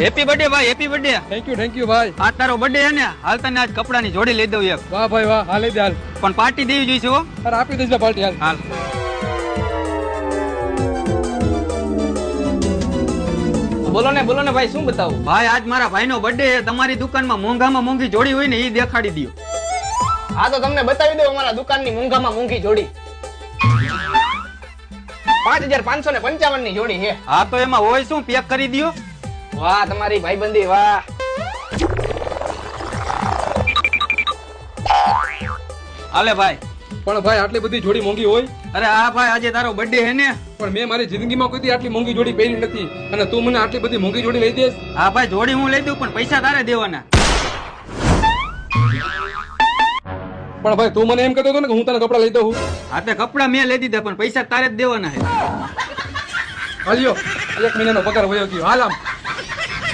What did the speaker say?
Happy birthday ભાઈ, happy birthday. Thank you ભાઈ. આજ તારો બર્થડે છે ને, હાલ તને આજ કપડાની જોડી લઈ દઉં એક. વાહ ભાઈ વાહ, હાલ દે હાલ. પણ પાર્ટી દેવી જોઈશે હો. અરે આપી દઈશ ને પાર્ટી હાલ. હાલ. બોલો ને ભાઈ, શું બતાવું? ભાઈ આજ મારા ભાઈનો બર્થડે છે, તમારી દુકાનમાં મોંઘામાં મોંઘી જોડી હોય ને એ દેખાડી દો. હા તો તમને બતાવી દઉં અમારા દુકાનની મોંઘામાં મોંઘી જોડી. 5555 ની જોડી છે. હા તો એમાં હોય શું, પેક કરી દો. વાહ તમારી ભાઈબંધી, વાહ. હાલે ભાઈ. પણ ભાઈ આટલી બધી જોડી મોંઘી હોય? અરે હા ભાઈ, આજે તારો બર્થડે છે ને. પણ મેં મારી જિંદગીમાં કોઈ દી આટલી મોંઘી જોડી પહેરી નથી, અને તું મને આટલી બધી મોંઘી જોડી લઈ દેસ? હા ભાઈ, જોડી હું લઈ દઉં પણ પૈસા તારે દેવાના. પણ ભાઈ તું મને એમ કહેતો હતો ને કે હું તને કપડા લઈ દઉં. હા તે કપડા મેં લઈ દીધા પણ પૈસા તારે જ દેવાના છે. હાલ્યો, 1 મહિનાનો પગાર વયો ગયો. હાલ આમ.